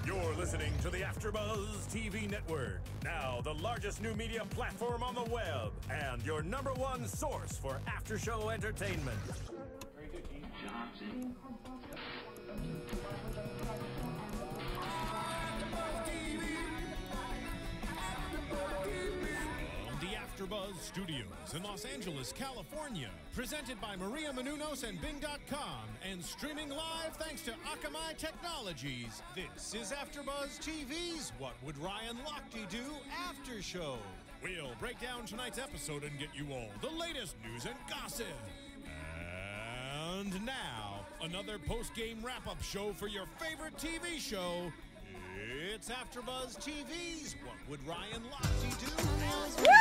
You're listening to the AfterBuzz TV network, now the largest new media platform on the web, and your #1 source for after-show entertainment. Very good, Keith Johnson. AfterBuzz Studios in Los Angeles, California. Presented by Maria Menounos and Bing.com and streaming live thanks to Akamai Technologies. This is AfterBuzz TV's What Would Ryan Lochte Do After Show. We'll break down tonight's episode and get you all the latest news and gossip. And now, another post-game wrap-up show for your favorite TV show. It's AfterBuzz TV's What Would Ryan Lochte Do After Show.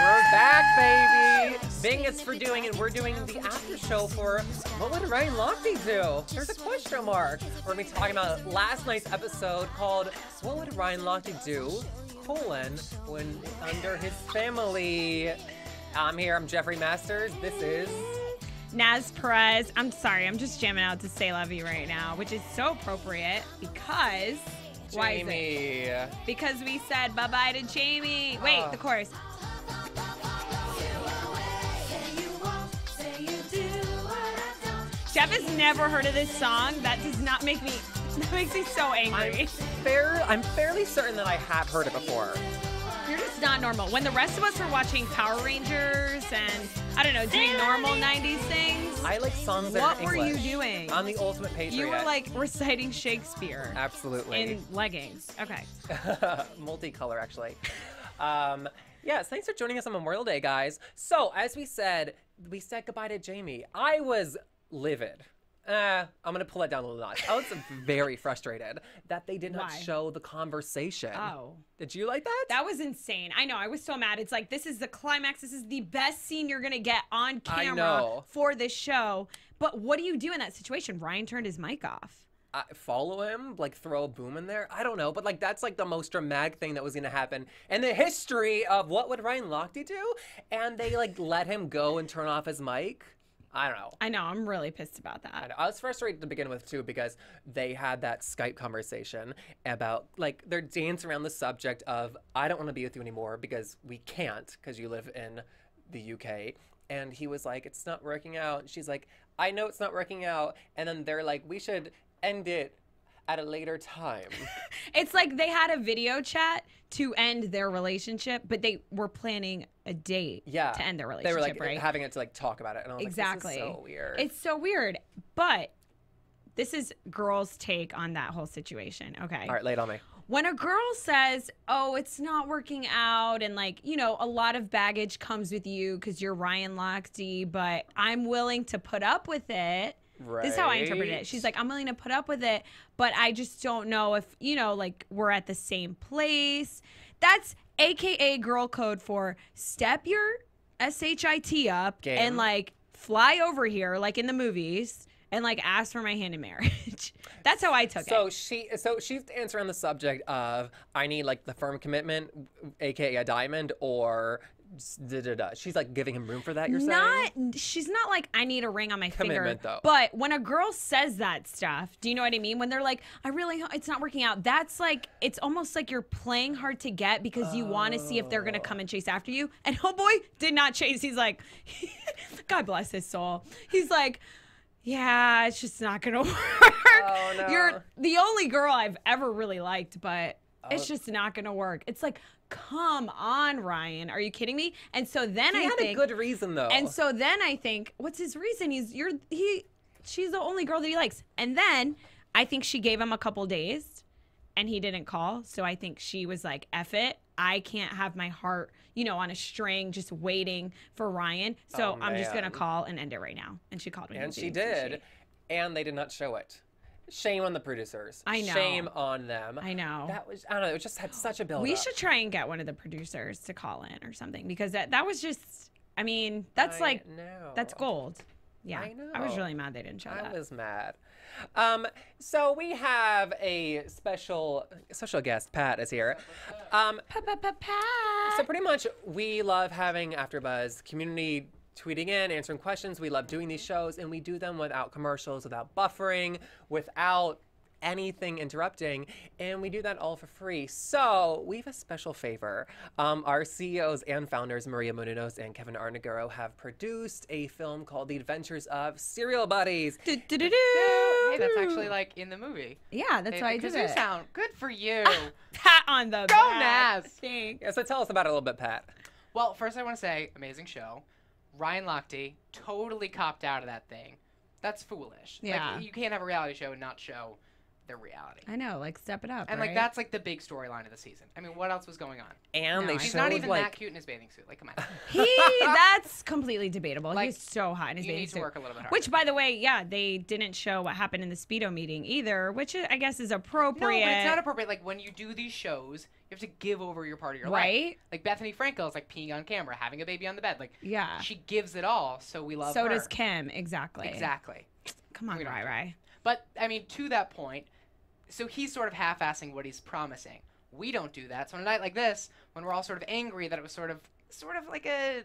We're back, baby. Bing is for doing, and we're doing the after show for What Would Ryan Lochte Do? There's a question mark. We're going to be talking about last night's episode called What Would Ryan Lochte Do? When under his family. I'm here. I'm Jeffrey Masters. This is Naz Perez. I'm sorry. I'm just jamming out to Say Love You right now, which is so appropriate because... Why is it? Because we said bye-bye to Jamie. Wait, the chorus. Jeff has never heard of this song. That does not make me, that makes me so angry. I'm fairly certain that I have heard it before. You're just not normal. When the rest of us were watching Power Rangers and, I don't know, doing normal 90s things. I like songs that are English. What were you doing? I'm the ultimate patriot. You were like reciting Shakespeare. Absolutely. In leggings. Okay. Multicolor, actually. Yes, thanks for joining us on Memorial Day, guys. So, as we said goodbye to Jamie. I was livid. I'm going to pull it down a little notch. I was very frustrated that they did not show the conversation. Oh. Did you like that? That was insane. I know. I was so mad. It's like, this is the climax. This is the best scene you're going to get on camera for this show. But what do you do in that situation? Ryan turned his mic off. Follow him? Like, throw a boom in there? I don't know. But, like, that's, like, the most dramatic thing that was going to happen in the history of What Would Ryan Lochte Do? And they, like, let him go and turn off his mic. I don't know. I know. I'm really pissed about that. I know. I was frustrated to begin with, too, because they had that Skype conversation about, like, they're dancing around the subject of, I don't want to be with you anymore because we can't because you live in the UK. And he was like, it's not working out. And she's like, I know it's not working out. And then they're like, we should end it at a later time. It's like they had a video chat to end their relationship, but they were planning a date to end their relationship, they were like right? having it to like talk about it. And I was exactly. Like, this is so weird. It's so weird. But this is girls' take on that whole situation. Okay. All right, lay it on me. When a girl says, oh, it's not working out, and like, you know, a lot of baggage comes with you because you're Ryan Lochte, but I'm willing to put up with it. Right. This is how I interpret it. She's like, I'm willing to put up with it, but I just don't know if, you know, like we're at the same place. That's AKA girl code for step your SHIT up and like fly over here like in the movies and like ask for my hand in marriage. That's how I took it. So she's answering the subject of I need like the firm commitment, AKA a diamond, or she's like giving him room for that, you're saying? She's not like, I need a ring on my finger. Though. But when a girl says that stuff, do you know what I mean? When they're like, it's not working out. That's like, it's almost like you're playing hard to get because you want to see if they're going to come and chase after you. And oh boy, did not chase. He's like, God bless his soul. He's like, yeah, it's just not going to work. Oh, no. You're the only girl I've ever really liked, but it's just not going to work. It's like, come on, Ryan. Are you kidding me? And so then he had a good reason, though. And so then I think, what's his reason? She's the only girl that he likes. And then I think she gave him a couple days and he didn't call. So I think she was like, F it. I can't have my heart, you know, on a string just waiting for Ryan. So I'm just going to call and end it right now. And she called me. And she did. And they did not show it. Shame on the producers. I know. Shame on them. I know. That was, I don't know, it just had such a build-up. We should try and get one of the producers to call in or something because that was just, I mean, that's that's gold. Yeah. I know. I was really mad they didn't show that. I was mad. So we have a special guest. Pat is here. Pat. So pretty much we love having AfterBuzz community tweeting in, answering questions. We love doing these shows, and we do them without commercials, without buffering, without anything interrupting, and we do that all for free. So we have a special favor. Our CEOs and founders, Maria Menounos and Kevin Arnegaro, have produced a film called The Adventures of Serial Buddies. Hey, that's actually like in the movie. Yeah, that's why I did Kazoo it. sound. Good for you. Pat on the Go, back. Naz. Thanks. Yeah, so tell us about it a little bit, Pat. Well, first I want to say, amazing show. Ryan Lochte totally copped out of that thing. That's foolish. Yeah. Like, you can't have a reality show and not show the reality. I know, like step it up. And like that's like the big storyline of the season. I mean, what else was going on? And they He's showed not even like that cute in his bathing suit. Like, come on. that's completely debatable. Like, He's so hot in his you bathing need to suit. work a little bit harder. Which, by the way, yeah, they didn't show what happened in the Speedo meeting either, which I guess is No, appropriate. but it's not appropriate. Like, when you do these shows, you have to give over your part of your life. Right? Like, Bethany Frankel is like peeing on camera, having a baby on the bed. Like, Yeah. she gives it all, so we love So her. does Kim, exactly. Exactly. Come on, We don't have to. Rai. But, I mean, to that point, so he's sort of half-assing what he's promising. We don't do that. So on a night like this, when we're all sort of angry that it was sort of like a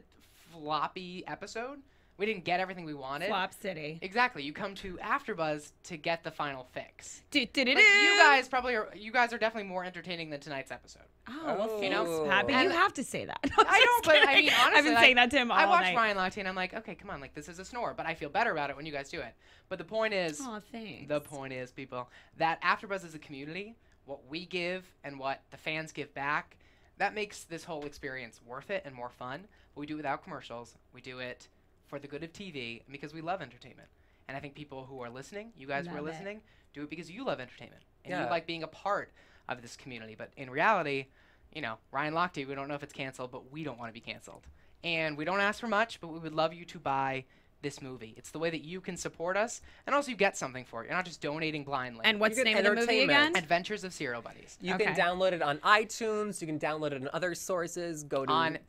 floppy episode, we didn't get everything we wanted. Flop City. Exactly. You come to AfterBuzz to get the final fix. Like, Do-do-do-do. you guys are definitely more entertaining than tonight's episode. Oh, well, Oh. thanks, Pat. But And- you have to say that. I don't, but I mean, honestly, I've been like, saying that to him all I watched night. Ryan Lochte and I'm like, okay, come on, like this is a snore, but I feel better about it when you guys do it. But the point is, Oh, thanks. the point is, people, that AfterBuzz is a community. What we give and what the fans give back, that makes this whole experience worth it and more fun. But we do it without commercials. We do it for the good of TV and because we love entertainment. And I think people who are listening, you guys who are Love it. listening, do it because you love entertainment and Yeah. you like being a part of this community. But in reality, you know, Ryan Lochte, we don't know if it's canceled, but we don't want to be canceled. And we don't ask for much, but we would love you to buy this movie. It's the way that you can support us, and also you get something for it. You're not just donating blindly. And what's You the get name of the movie entertainment. again? Adventures of Serial Buddies. You Okay. can download it on iTunes. You can download it on other sources. Go to On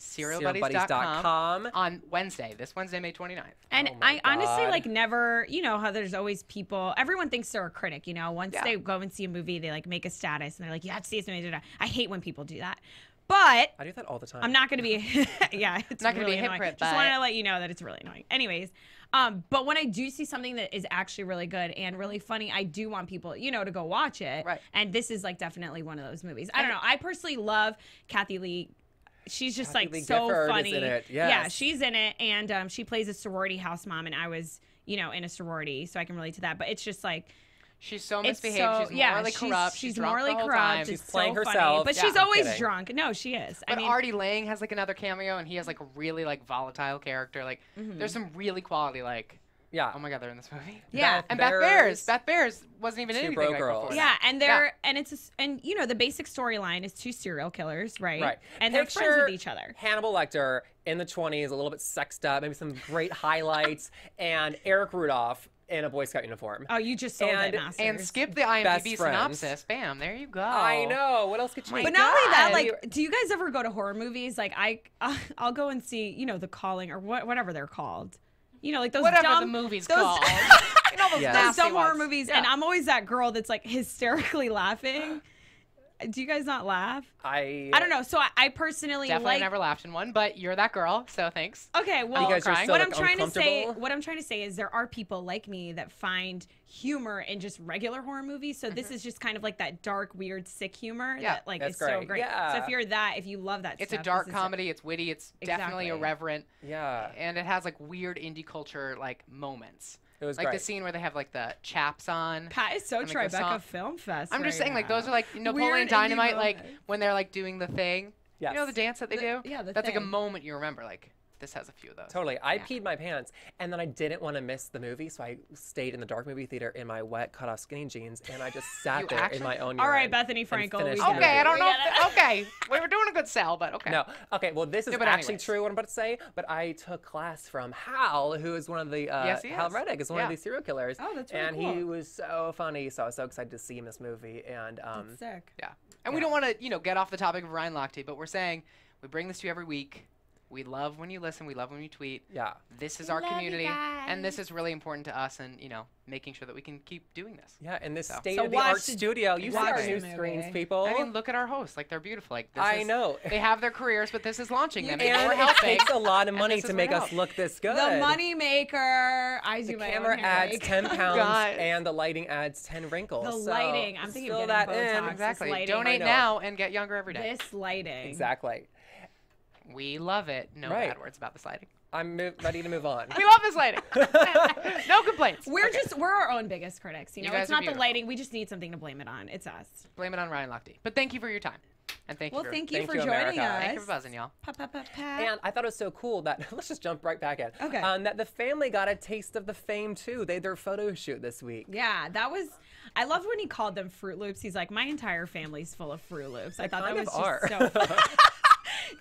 serialbuddies.com on Wednesday, this Wednesday, May 29th. And Oh my I honestly God. like never, you know how there's always people, everyone thinks they're a critic, you know, once Yeah. they go and see a movie, they like make a status and they're like, you have to see this movie. I hate when people do that. But I do that all the time. I'm not going to be, yeah, it's Not gonna be really a annoying. hypocrite, Just but- wanted to let you know that it's really annoying. Anyways, but when I do see something that is actually really good and really funny, I do want people, you know, to go watch it. Right. And this is like definitely one of those movies. I don't know. I personally love Kathy Lee. She's just Kathy like Lee so Gifford is funny. in it, Yeah, yes. she's in it, and she plays a sorority house mom, and I was, you know, in a sorority, so I can relate to that. But it's just like She's so it's misbehaved. so she's yeah, morally corrupt. She's drunk morally the whole corrupt. time. It's She's playing so funny, herself. but Yeah, she's I'm always kidding. drunk. No, she is. But I mean, Artie Lang has like another cameo, and he has like a really like volatile character. Like, there's some really quality like. Yeah. Oh my God, they're in this movie. yeah. And Beth Bears wasn't even in Two anything broke right girls. before Yeah, that. and they're and it's and you know the basic storyline is two serial killers, right? Right. And they're friends Picture with each other. Hannibal Lecter in the 20s, a little bit sexed up, maybe some great highlights, and Eric Rudolph in a Boy Scout uniform. Oh, you just sold And- it, Masters. And skip the Best IMDb friends. synopsis. Bam, there you go. I know. What else could you My But make? not only that, God. like, do you guys ever go to horror movies? Like, I'll go and see, you know, The Calling or whatever they're called. You know, like those Whatever dumb the movie's those, called. You know those Yes. those nasty dumb horror ones. movies, Yeah. and I'm always that girl that's like hysterically laughing. Do you guys not laugh? I I don't know. So I personally Definitely like. never laughed in one, but you're that girl, so thanks. Okay, well, Because you're so, what like, I'm trying to say, uncomfortable. what I'm trying to say is there are people like me that find humor in just regular horror movies. So this is just kind of like that dark, weird, sick humor Yeah, that like that's is so great. great. So Yeah. if you're that, if you love that, It's a stuff, dark this is- comedy. It's witty. It's definitely Exactly. irreverent, Yeah. and it has like weird indie culture like moments. It was like great. the scene where they have like the chaps on. Pat is so And, like, the Tribeca song- Film Fest. I'm just right saying, like now. those are like Napoleon Weird indie Dynamite, like moments. when they're like doing the thing. Yes. You know the dance that they do? yeah, the That's like a thing. moment you remember. Like this has a few of those. Totally. I peed my pants, and then I didn't want to miss the movie, so I stayed in the dark movie theater in my wet, cut-off skinny jeans, and I just sat You there actually- in my own All right, urine Bethany and Frankel, finished we the get it. Okay, I don't We know. get it. Okay, we were doing a good sell, but okay. No. Okay, well, this is Yeah, but actually anyways. true what I'm about to say, but I took class from Hal, who is one of the, Yes, he Hal is. Reddick is one Yeah. of these serial killers. Oh, that's really And cool. he was so funny, so I was so excited to see him in this movie, and, That's sick. Yeah. And we don't want to, get off the topic of Ryan Lochte, but we're saying we bring this to you every week. We love when you listen. We love when you tweet. Yeah. This is We our love you community, and this guys. is really important to us, and making sure that we can keep doing this. Yeah, in this So state-of-the-art watch the- studio. You see watch our the new movie. screens, people. I mean, look at our hosts. Like, they're beautiful. Like, this I is, know. They have their careers, but this is launching them. And we're it helping. takes a lot of and money this to is make what us helps. look this good. The money maker. I The do my camera own hair adds like- 10 pounds, God. and the lighting adds 10 wrinkles. The So lighting. I'm thinking fill of that getting in. Botox. This Exactly. lighting. I Donate know. now and get younger every day. This lighting. Exactly. We love it. No Right. bad words about this lighting. I'm ready to move on. We love this lighting. No complaints. We're our own biggest critics. You You know, guys it's are not the beautiful. lighting. We just need something to blame it on. It's us. Blame it on Ryan Lochte. But thank you for your time. And thank you Well, for thank you Thank for you, joining America. us. Thank you for buzzing, y'all. Pa, pa, pa, pa. And I thought it was so cool that let's just jump right back in. Okay. That the family got a taste of the fame too. They had their photo shoot this week. Yeah, that was. I loved when he called them Fruit Loops. He's like, my entire family's full of Fruit Loops. I thought that kind was of are. just so.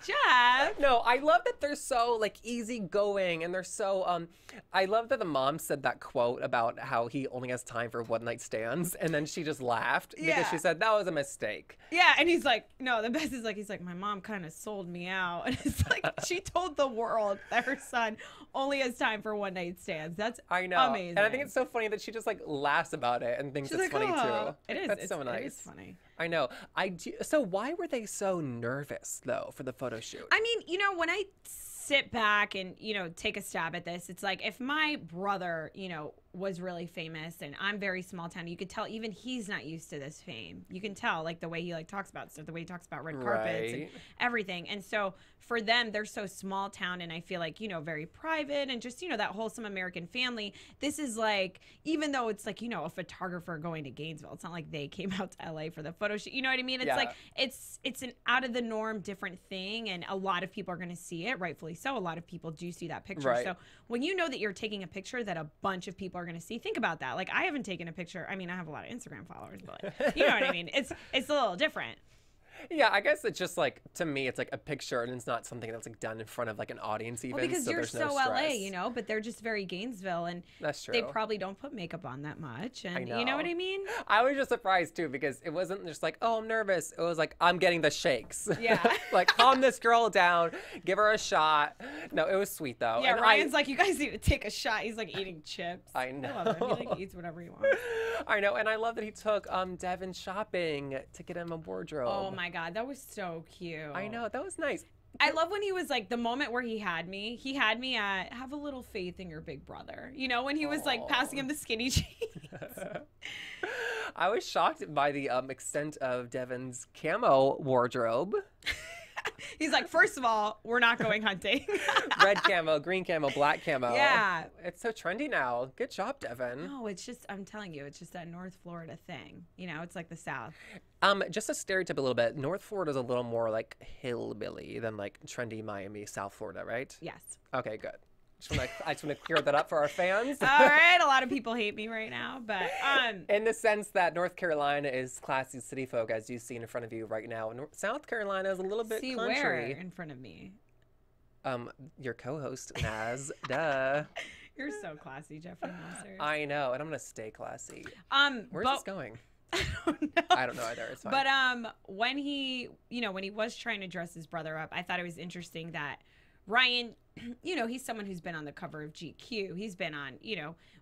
Jeff. No, I love that they're so like easygoing and they're so I love that the mom said that quote about how he only has time for one night stands and then she just laughed because Yeah. she said that was a mistake. Yeah, and he's like, no, the best is like, he's like, my mom kind of sold me out. And it's like, she told the world that her son only has time for one night stands. That's I know. amazing. And I think it's so funny that she just like laughs about it and thinks She's it's like, funny "Oh." too. It is. That's so nice. It is funny. I know. So why were they so nervous though for the photo shoot? I mean, when I sit back and, take a stab at this, it's like if my brother, was really famous and I'm very small town, you could tell even he's not used to this fame. You can tell like the way he like talks about stuff, the way he talks about red carpets and Right. everything. And so for them, they're so small town and I feel like, very private and just, that wholesome American family. This is like, even though it's like, a photographer going to Gainesville, it's not like they came out to LA for the photo shoot. You know what I mean? It's Yeah. like, it's an out of the norm, different thing. And a lot of people are going to see it, rightfully so. A lot of people do see that picture. Right. So when you know that you're taking a picture that a bunch of people are going to see, think about that. Like I haven't taken a picture. I mean, I have a lot of Instagram followers, but you know what I mean? It's a little different. Yeah, I guess it's just like to me, it's like a picture, and it's not something that's like done in front of like an audience even. Well, because so you're there's so no stress. LA, but they're just very Gainesville, and That's true. they probably don't put makeup on that much, and you know know. what I mean? I was just surprised too because it wasn't just like, oh, I'm nervous. It was like I'm getting the shakes. Yeah. Like calm this girl down, give her a shot. No, it was sweet though. Yeah, And Ryan's like, you guys need to take a shot. He's like eating chips. I I love him. He know. like eats whatever he wants. I know, and I love that he took Devin shopping to get him a wardrobe. Oh my God, that was so cute. I know, that was nice. I love when he was like, the moment where he had me at have a little faith in your big brother. When he was like passing him the skinny jeans. I was shocked by the extent of Devin's camo wardrobe. He's like, first of all, we're not going hunting. Red camo, green camo, black camo. Yeah. It's so trendy now. Good job, Devin. No, it's just, I'm telling you, it's just that North Florida thing. It's like the South. Just to stereotype a little bit, North Florida is a little more like hillbilly than like trendy Miami, South Florida, right? Yes. Okay, good. I just want to clear that up for our fans. All right. A lot of people hate me right now, but In the sense that North Carolina is classy city folk, as you see in front of you right now. South Carolina is a little bit see country. where in front of me. Your co-host, Naz. You're so classy, Jeffrey Nasser. I know, and I'm gonna stay classy. Where's but, this going? I don't know. I don't know either. It's fine. But when he was trying to dress his brother up, I thought it was interesting that Ryan, he's someone who's been on the cover of GQ. He's been on,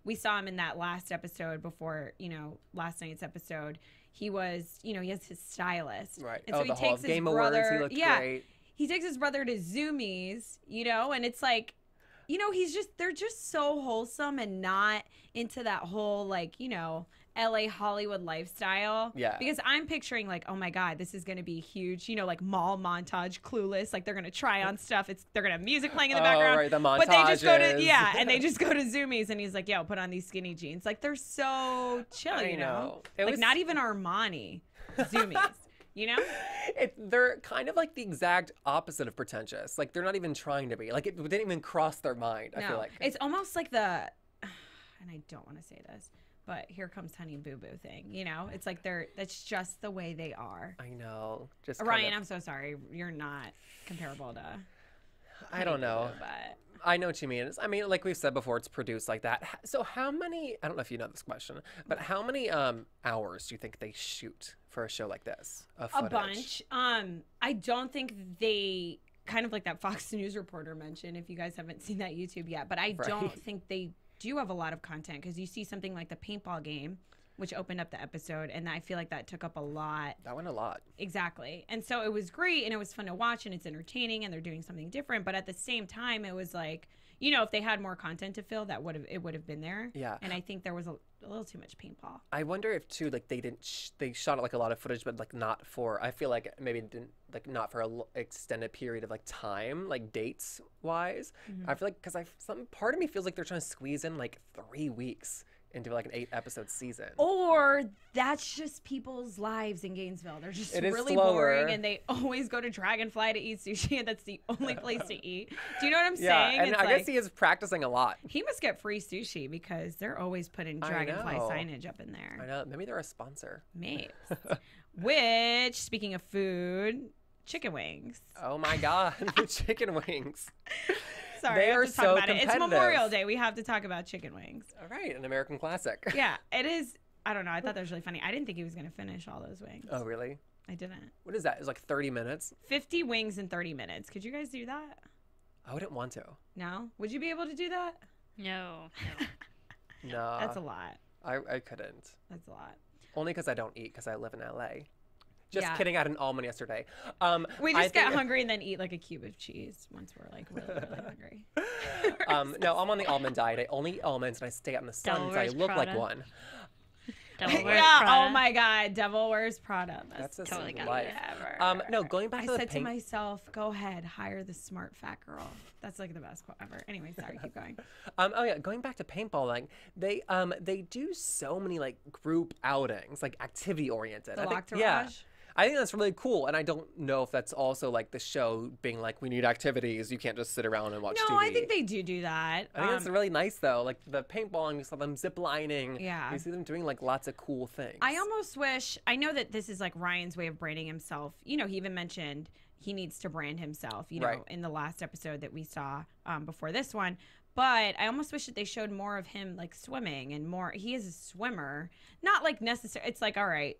we saw him in that last episode before, last night's episode. He was, he has his stylist. Right. And so he the Hall takes of his Game brother, Awards. He looked great. He takes his brother to Zoomies, and it's like, they're just so wholesome and not into that whole like, LA Hollywood lifestyle. Yeah. Because I'm picturing like, oh my God, this is going to be huge, like mall montage, Clueless. Like they're going to try on stuff. They're going to have music playing in the background. Right, the But they just go to, montages. and they just go to Zoomies and he's like, yo, put on these skinny jeans. Like they're so chill, I you know? know. It Like was- not even Armani Zoomies, They're kind of like the exact opposite of pretentious. Like they're not even trying to be. Like it didn't even cross their mind. I feel like it's almost like the, and I don't want to say this, but here comes Honey Boo Boo thing. It's like that's just the way they are. I know. Just Ryan, kind I'm so sorry. You're not comparable to. I don't know. But I know what you mean. I mean, like we've said before, it's produced like that. So how many? I don't know if you know this question, but how many hours do you think they shoot for a show like this? Of a footage? bunch. I don't think they kind of like that Fox News reporter mentioned, if you guys haven't seen that YouTube yet. But I don't think they do have a lot of content, because you see something like the paintball game, which opened up the episode, and I feel like that took up a lot. That went a lot. Exactly. And so it was great, and it was fun to watch, and it's entertaining, and they're doing something different. But at the same time, it was like, you know, if they had more content to fill, it would have been there. Yeah. And I think there was a little too much paintball. I wonder if too, like they didn't, they shot like a lot of footage, but like not for. I feel like maybe it didn't like not for a extended period of like time, like dates wise. I feel like because some part of me feels like they're trying to squeeze in like 3 weeks into like an 8-episode season. Or that's just people's lives in Gainesville. They're just really slower. Boring, and they always go to Dragonfly to eat sushi, and that's the only place to eat. Do you know what I'm saying? And I guess he is practicing a lot. He must get free sushi, because they're always putting Dragonfly signage up in there. I know. Maybe they're a sponsor. Maybe. Which, speaking of food, chicken wings. Oh my God, the chicken wings. Sorry, they are so competitive. It's Memorial Day. We have to talk about chicken wings. All right, an American classic. Yeah, it is. I don't know. I thought that was really funny. I didn't think he was going to finish all those wings. Oh, really? I didn't. What is that? It's like 30 minutes? 50 wings in 30 minutes. Could you guys do that? I wouldn't want to. No? Would you be able to do that? No. No. That's a lot. I couldn't. That's a lot. Only because I don't eat, because I live in LA. Just kidding. I had an almond yesterday. We just get hungry and then eat like a cube of cheese once we're like really, really hungry. No, I'm on the almond diet. I only eat almonds and I stay out in the sun so I look like one. Devil Wears Prada. Oh my God, Devil Wears Prada. That's a totally life. No, going back to the I said to myself, go ahead, hire the smart fat girl. That's like the best quote ever. Anyway, sorry, keep going. Oh yeah, going back to paintballing, they do so many like group outings, like activity oriented. The Lochterage? Yeah. I think that's really cool, and I don't know if that's also like the show being like, we need activities. You can't just sit around and watch TV. No, I think they do that. I think that's really nice though. Like the paintballing, you saw them zip lining. Yeah. You see them doing like lots of cool things. I almost wish, I know that this is like Ryan's way of branding himself. You know, he even mentioned he needs to brand himself, you know, in the last episode that we saw before this one. But I almost wish that they showed more of him like swimming and more. He is a swimmer, not like necessary. It's like, all right,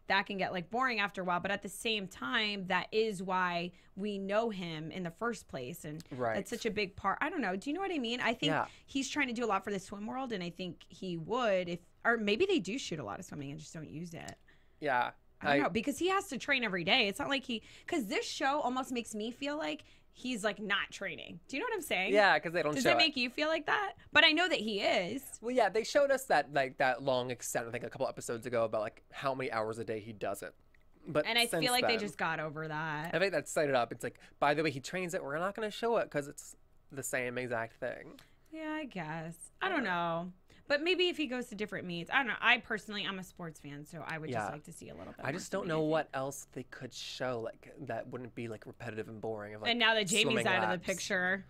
that can get like boring after a while, but at the same time, that is why we know him in the first place, and it's such a big part. I don't know. Do you know what I mean? I think he's trying to do a lot for the swim world, and I think he would if, or maybe they do shoot a lot of swimming and just don't use it. Yeah. I don't know, because he has to train every day. It's not like because this show almost makes me feel like he's like not training. Do you know what I'm saying? Yeah, because they don't show it. Does it make you feel like that? But I know that he is. Well, yeah, they showed us that like that long extent, I think a couple episodes ago, about like how many hours a day he does it. And I feel like they just got over that. I think that's set it up. It's like, by the way, he trains it. We're not going to show it because it's the same exact thing. Yeah, I guess. I don't know. But maybe if he goes to different meets, I don't know. I personally, I'm a sports fan, so I would just like to see a little bit. I just don't know what else they could show like that wouldn't be like repetitive and boring. Of, like, and now that Jamie's out of the picture,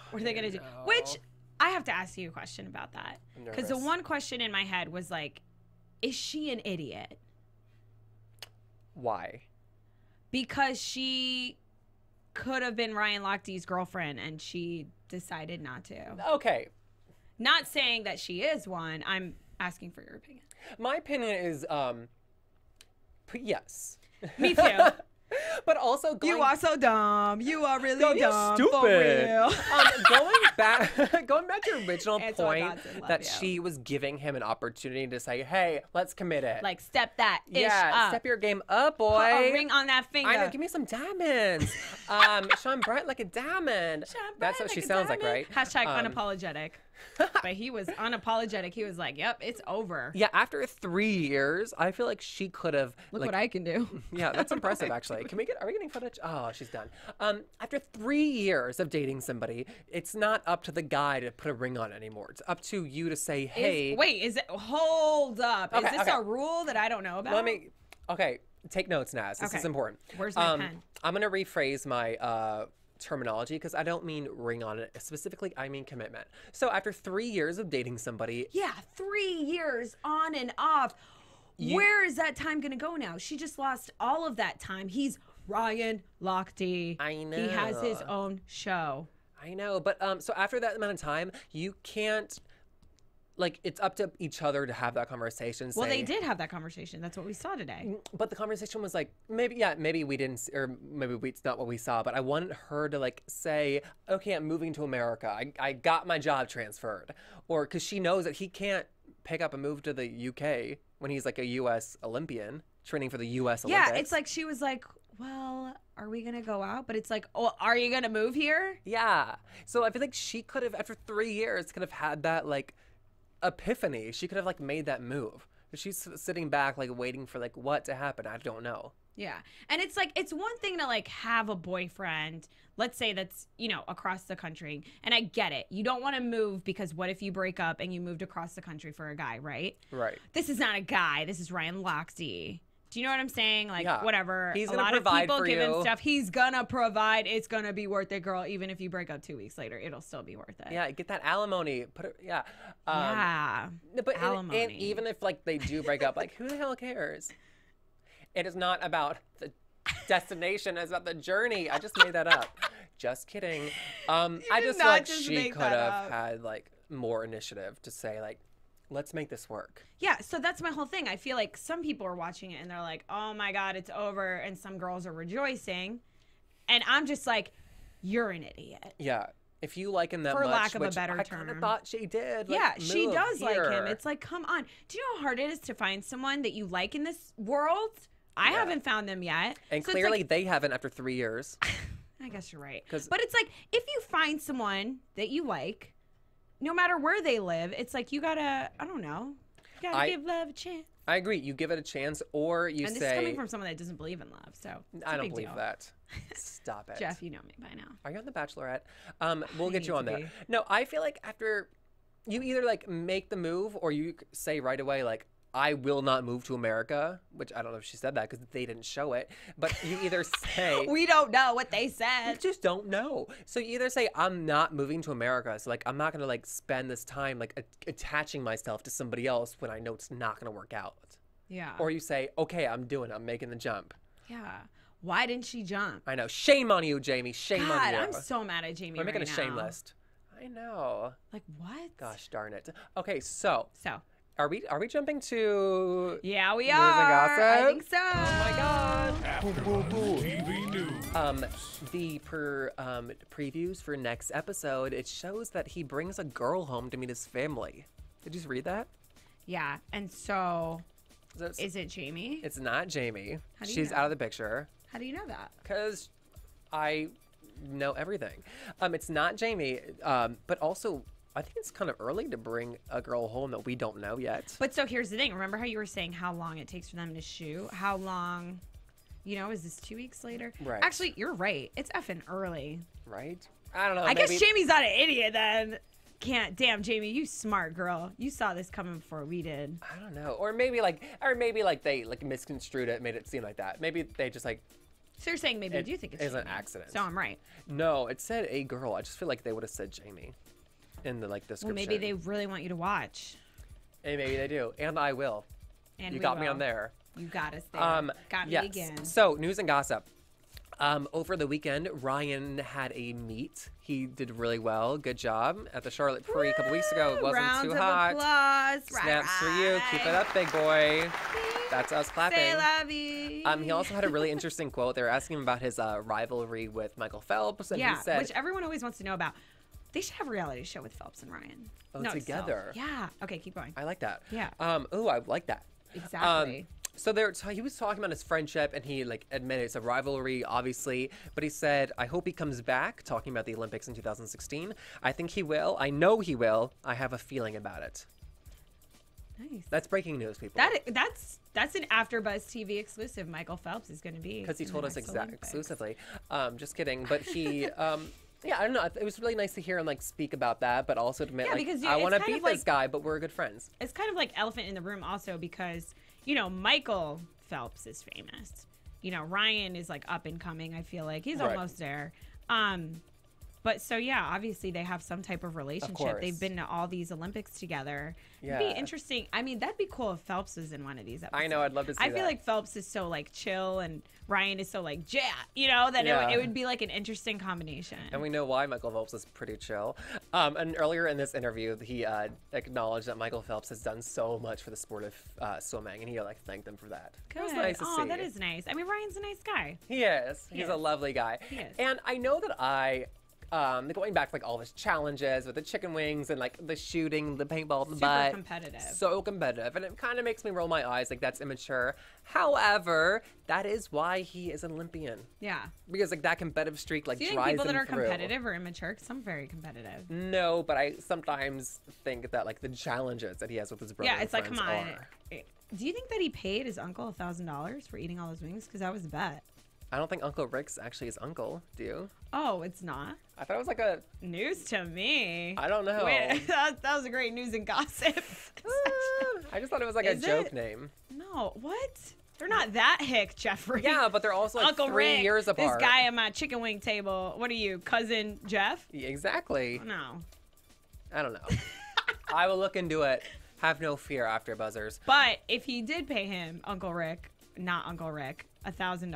what are they gonna do? Which I have to ask you a question about that, because the one question in my head was like, is she an idiot? Why? Because she could have been Ryan Lochte's girlfriend, and she decided not to. Okay. Not saying that she is one. I'm asking for your opinion. My opinion is, yes. Me too. But also you are so dumb. You are really dumb. Stupid. For real. going back to your original point that she was giving him an opportunity to say, hey, let's commit it. Like, step that ish up. Step your game up, boy. Put a ring on that finger. I know, give me some diamonds. Shine bright like a diamond. That's what she sounds like, right? Hashtag unapologetic. But he was unapologetic. He was like, yep, it's over. Yeah, after 3 years, I feel like she could have. Look what I can do. Yeah, that's impressive, actually. Are we getting footage? Oh, she's done. After 3 years of dating somebody, it's not up to the guy to put a ring on anymore. It's up to you to say, hey. Hold up. Is this a rule that I don't know about? Okay, take notes, Naz. This is important. Where's my pen? I'm going to rephrase my terminology because I don't mean ring on it. Specifically, I mean commitment. So after 3 years of dating somebody. Yeah, 3 years on and off. Where is that time going to go now? She just lost all of that time. He's Ryan Lochte. I know. He has his own show. I know. But so after that amount of time, you can't like it's up to each other to have that conversation. Well, say, they did have that conversation. That's what we saw today. But the conversation was like, maybe we didn't, or maybe it's not what we saw, but I wanted her to like say, okay, I'm moving to America. I got my job transferred. Or because she knows that he can't pick up and move to the UK when he's like a U.S. Olympian, training for the U.S. Olympics. Yeah, it's like she was like, well, are we going to go out? But it's like, oh, are you going to move here? Yeah. So I feel like she could have, after 3 years, could have had that like epiphany. She could have like made that move. She's sitting back like waiting for like what to happen. I don't know. Yeah. And it's like, it's one thing to like have a boyfriend, let's say that's, you know, across the country. And I get it. You don't want to move because what if you break up and you moved across the country for a guy, right? Right. This is not a guy. This is Ryan Lochte. Do you know what I'm saying? Like, Yeah. whatever. He's a gonna lot of provide people for give him you. stuff. He's gonna provide. It's gonna be worth it, girl. Even if you break up 2 weeks later, it'll still be worth it. Yeah, get that alimony. Put it, yeah. Yeah. But and Alimony. even if like they do break up, like who the hell cares? It is not about the destination; it's about the journey. I just made that up. Just kidding. I did just feel not like just she make could that have up. had like more initiative to say like, let's make this work. Yeah, so that's my whole thing. I feel like some people are watching it and they're like, oh my God, it's over. And some girls are rejoicing. And I'm just like, you're an idiot. Yeah. If you like him that For much, lack of a which better I kind of term. thought she did. Yeah, like, she move does like him. here. It's like, come on. Do you know how hard it is to find someone that you like in this world? I Yeah. haven't found them yet. And So it's clearly like, they haven't after 3 years. I guess you're right. 'Cause- But it's like, if you find someone that you like, no matter where they live, it's like you gotta, I don't know, you gotta give love a chance. I agree. You give it a chance, or you And this say, is coming from someone that doesn't believe in love, so it's I a don't big believe deal. that. Stop it. Jeff, you know me by now. Are you on The Bachelorette? We'll get need you on to there. be. No, I feel like after you either like make the move or you say right away like, I will not move to America, which I don't know if she said that because they didn't show it, but you either say We don't know what they you said. just don't know. So you either say I'm not moving to America, so like I'm not gonna like spend this time like attaching myself to somebody else when I know it's not gonna work out. Yeah. Or you say, okay, I'm making the jump. Yeah. Why didn't she jump? I know. Shame on you, Jamie. Shame on God, you. I'm so mad at Jamie We're making right a shame now. list. I know. Like what? Gosh darn it. Okay, so So. are we jumping to Yeah, we News and are. gossip? I think so. Oh my god. AfterBuzz TV News. The previews for next episode, it shows that he brings a girl home to meet his family. Did you read that? Yeah, and so That's- is it Jamie? It's not Jamie. How do you She's know? out of the picture How do you know that? because I know everything. It's not Jamie, but also I think it's kind of early to bring a girl home that we don't know yet. But so here's the thing. Remember how you were saying how long it takes for them to shoot? How long, is this 2 weeks later? Right. Actually, you're right. It's effing early. Right? I don't know. I guess maybe- Jamie's not an idiot then. Damn, Jamie, you smart girl. You saw this coming before we did. I don't know. Or maybe they like misconstrued it, made it seem like that. Maybe they just like So you're saying maybe It you do think it's is an Jamie. accident. So I'm right. no, it said a girl. I just feel like they would have said Jamie in the like description. Well, maybe they really want you to watch. And maybe they do. And I will. And You we got me on will. there. You got us there. Got me yes. again. So news and gossip. Over the weekend, Ryan had a meet. He did really well. Good job at the Charlotte Pre a couple weeks ago. It wasn't Rounds too of hot. applause. Snaps for you. Keep it up, big boy. That's us clapping. Say la vie. He also had a really interesting quote. They were asking him about his rivalry with Michael Phelps, and Yeah, he said, which everyone always wants to know about. They should have a reality show with Phelps and Ryan. Oh, No, together. self. Yeah. Okay, keep going. "I like that." Yeah. Oh, I like that. Exactly. So he was talking about his friendship, and he like admitted it's a rivalry, obviously. But he said, "I hope he comes back." Talking about the Olympics in 2016, I think he will. I know he will. I have a feeling about it. Nice. That's breaking news, people. That's an AfterBuzz TV exclusive. Michael Phelps is going to be Because he in told the us next Olympics. exclusively. Just kidding. But he, yeah, I don't know. It was really nice to hear him like speak about that, but also to admit, Yeah, like, because I it's want to kind beat of this like- guy, but we're good friends. It's kind of like elephant in the room also because, Michael Phelps is famous. Ryan is like up and coming, I feel like. He's Right. almost there. But so yeah, obviously they have some type of relationship. course. They've been to all these Olympics together. Yeah. It'd be interesting. I mean, that'd be cool if Phelps was in one of these episodes. I know, I'd love to see I feel that. like Phelps is so like chill and Ryan is so like yeah, you know, that Yeah. it would be like an interesting combination. And we know why Michael Phelps is pretty chill. And earlier in this interview, he acknowledged that Michael Phelps has done so much for the sport of swimming, and he like thanked them for that. Good. It was nice to see. That is nice. I mean, Ryan's a nice guy. He is. He He's is. a lovely guy. He is. And I know that going back to like all his challenges with the chicken wings and like the shooting, the paintball, the Super butt. competitive. So competitive. And it kind of makes me roll my eyes like that's immature. However, that is why he is an Olympian. Yeah. Because like that competitive streak like Do you think drives people that him are through. competitive or immature? 'Cause I'm very competitive. No, but I sometimes think that like the challenges that he has with his brother Yeah, it's and like, come friends on. are. Do you think that he paid his uncle $1,000 for eating all those wings? Because that was a bet. I don't think Uncle Rick's actually his uncle. Do you? Oh, it's not? I thought it was like a. News to me. I don't know. Wait, that was a great news and gossip. I just thought it was like a Is joke it? name. No, what? They're not that hick, Jeffrey. Yeah, but they're also like Uncle 3 Rick, years apart. This guy at my chicken wing table. What are you, cousin Jeff? Yeah, exactly. No. I don't know. I will look into it. Have no fear, after buzzers. But if he did pay him, Uncle Rick, not Uncle Rick, $1,000,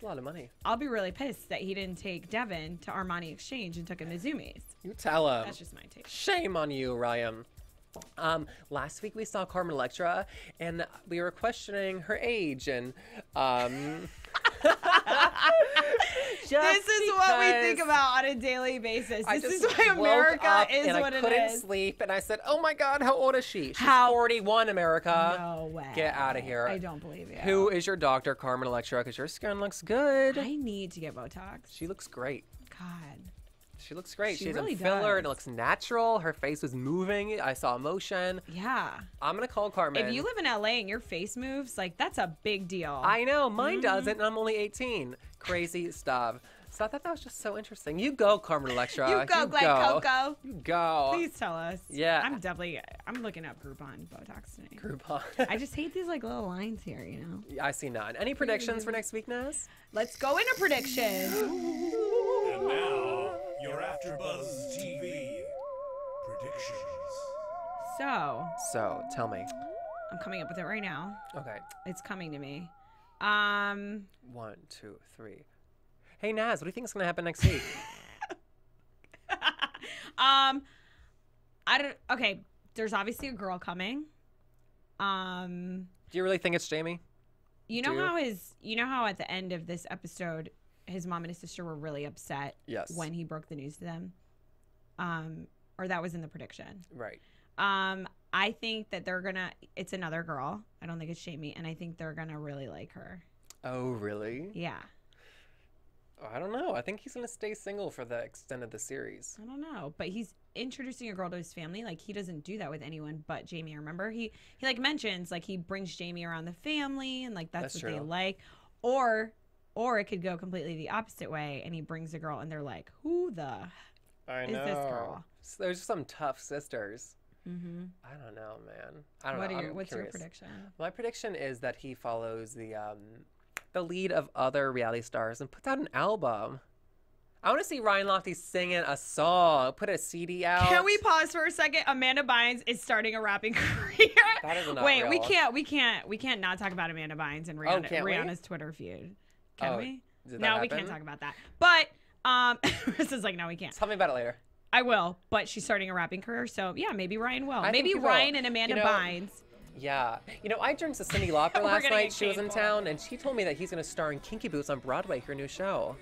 A lot of money. I'll be really pissed that he didn't take Devin to Armani Exchange and took him to Zoomies. You tell him. That's just my take. Shame on you, Ryan. Last week we saw Carmen Electra, and we were questioning her age, and This is what we think about on a daily basis. I This is just why woke America up is and what I it couldn't is. sleep, and I said, "Oh my God, how old is she? She's How- 41, America." No way. Get out of here. I don't believe you. Who is your doctor, Carmen Electra? Because your skin looks good. I need to get Botox. She looks great. God. She looks great. She She's really in filler, and it does. looks natural. Her face was moving. I saw emotion. Yeah. I'm gonna call Carmen. If you live in LA and your face moves, like that's a big deal. I know, mine doesn't, and I'm only 18. Crazy stuff. So I thought that was just so interesting. You go, Carmen Electra. You go, Glen Coco. You go. Please tell us. Yeah. I'm looking up Groupon Botox today. Groupon. I just hate these like little lines here, you know? I see none. Any predictions for next week, Naz? Let's go into predictions. And now, your AfterBuzz TV predictions. So, Tell me. I'm coming up with it right now. Okay. It's coming to me. 1, 2, 3. Hey, Naz, what do you think is going to happen next week? Okay, there's obviously a girl coming. Do you really think it's Jamie? You know Do you? how at the end of this episode, his mom and his sister were really upset Yes. when he broke the news to them? Or that was in the prediction. Right. I think that it's another girl. I don't think it's Jamie, and I think they're gonna really like her. Oh, really? Yeah. I don't know. I think he's going to stay single for the extent of the series. I don't know, but he's introducing a girl to his family. Like, he doesn't do that with anyone but Jamie. Remember, he like mentions like he brings Jamie around the family, and like that's what they true. like. Or it could go completely the opposite way, and he brings a girl, and they're like, "Who the I is this girl?" So there's some tough sisters. Mm-hmm. I don't know, man. I don't know. What's your curious. prediction? My prediction is that he follows the lead of other reality stars and puts out an album. I want to see Ryan Lochte singing a song, put a CD out. Can we pause for a second? Amanda Bynes is starting a rapping career. That is not Wait, we real. can't not talk about Amanda Bynes and can't we? Rihanna's Twitter feud. Can Oh, we? did that No, we can't happen? talk about that. But this is like, no, we can't. Tell me about it later. I will, but she's starting a rapping career, so yeah, maybe Ryan will. I think Maybe he will. Ryan and Amanda You know, Bynes. Yeah. You know, I drank to Cyndi Lauper We're last gonna night. get She was in painful. town, and she told me that he's going to star in Kinky Boots on Broadway, her new show.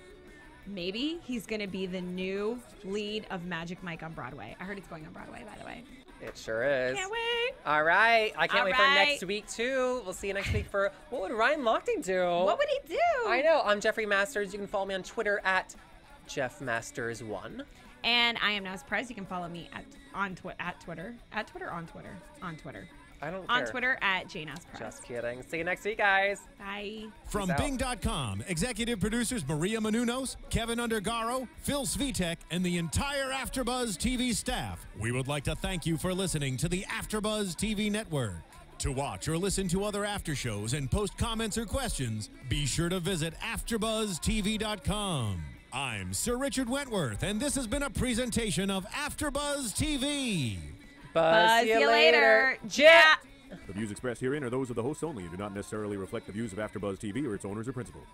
Maybe he's gonna be the new lead of Magic Mike on Broadway. I heard it's going on Broadway, by the way. It sure is. Can't wait. All right. I can't All wait for right. next week, too. We'll see you next week for What Would Ryan Lochte Do? What would he do? I know. I'm Jeffrey Masters. You can follow me on Twitter at JeffMasters1. And I am Naz Perez. You can follow me on Twitter. I don't On care. Twitter at JNaz Perez. Just kidding. See you next week, guys. Bye. From Peace out. Bing.com, executive producers Maria Menounos, Kevin Undergaro, Phil Svitek, and the entire AfterBuzz TV staff, we would like to thank you for listening to the AfterBuzz TV network. To watch or listen to other after shows and post comments or questions, be sure to visit AfterBuzzTV.com. I'm Sir Richard Wentworth, and this has been a presentation of AfterBuzz TV. Buzz you later. Yeah. The views expressed herein are those of the hosts only and do not necessarily reflect the views of AfterBuzz TV or its owners or principals.